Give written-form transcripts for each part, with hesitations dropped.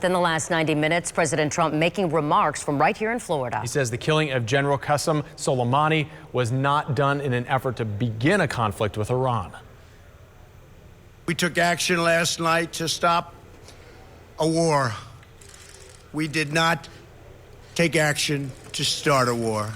Within the last 90 minutes, President Trump making remarks from right here in Florida. He says the killing of General Qasem Soleimani was not done in an effort to begin a conflict with Iran. We took action last night to stop a war. We did not take action to start a war.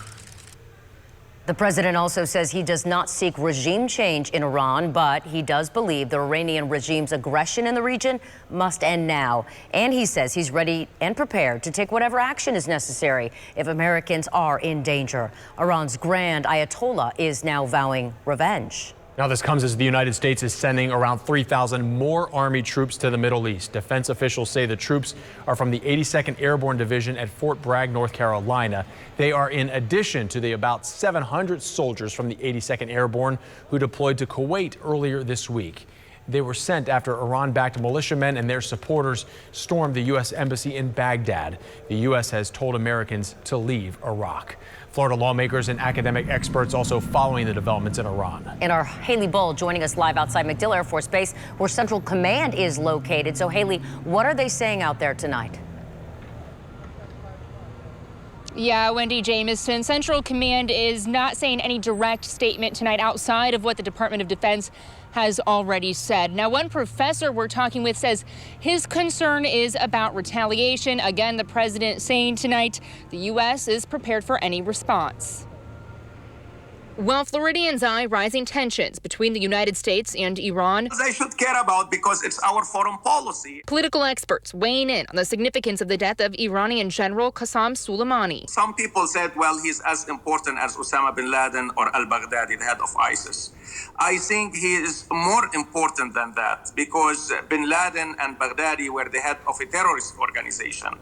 The president also says he does not seek regime change in Iran, but he does believe the Iranian regime's aggression in the region must end now. And he says he's ready and prepared to take whatever action is necessary if Americans are in danger. Iran's Grand Ayatollah is now vowing revenge. Now, this comes as the United States is sending around 3,000 more Army troops to the Middle East. Defense officials say the troops are from the 82nd Airborne Division at Fort Bragg, North Carolina. They are in addition to the about 700 soldiers from the 82nd Airborne who deployed to Kuwait earlier this week. They were sent after Iran-backed militiamen and their supporters stormed the U.S. Embassy in Baghdad. The U.S. has told Americans to leave Iraq. Florida lawmakers and academic experts also following the developments in Iran. And our Haley Bull joining us live outside MacDill Air Force Base, where Central Command is located. So, Haley, what are they saying out there tonight? Yeah, Wendy, Jamison, Central Command is not saying any direct statement tonight outside of what the Department of Defense has already said. Now, one professor we're talking with says his concern is about retaliation. Again, the president saying tonight the U.S. is prepared for any response. While Floridians eye rising tensions between the United States and Iran, they should care about because it's our foreign policy. Political experts weighing in on the significance of the death of Iranian General Qasem Soleimani. Some people said, well, he's as important as Osama bin Laden or al-Baghdadi, the head of ISIS. I think he is more important than that because bin Laden and Baghdadi were the head of a terrorist organization.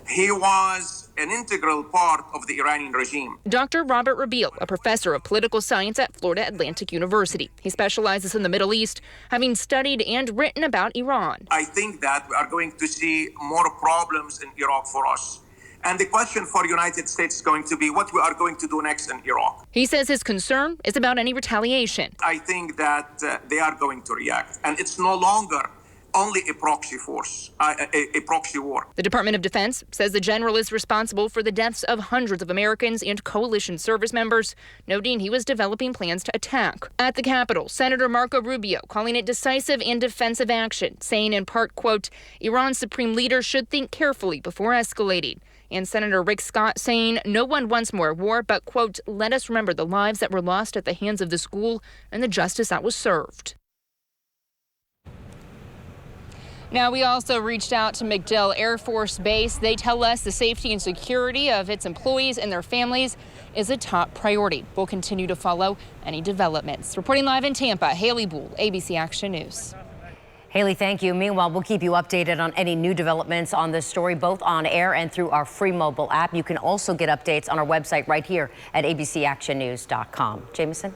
He was an integral part of the Iranian regime. Dr. Robert Rabil, a professor of political science at Florida Atlantic University. He specializes in the Middle East, having studied and written about Iran. I think that we are going to see more problems in Iraq for us. And the question for the United States is going to be what we are going to do next in Iraq. He says his concern is about any retaliation. I think that they are going to react. And it's no longer only a proxy force, a proxy war. The Department of Defense says the general is responsible for the deaths of hundreds of Americans and coalition service members, noting he was developing plans to attack. At the Capitol, Senator Marco Rubio calling it decisive and defensive action, saying in part, quote, Iran's supreme leader should think carefully before escalating. And Senator Rick Scott saying no one wants more war, but, quote, let us remember the lives that were lost at the hands of the school and the justice that was served. Now, we also reached out to MacDill Air Force Base. They tell us the safety and security of its employees and their families is a top priority. We'll continue to follow any developments. Reporting live in Tampa, Haley Bull, ABC Action News. Haley, thank you. Meanwhile, we'll keep you updated on any new developments on this story, both on air and through our free mobile app. You can also get updates on our website right here at abcactionnews.com. Jamison?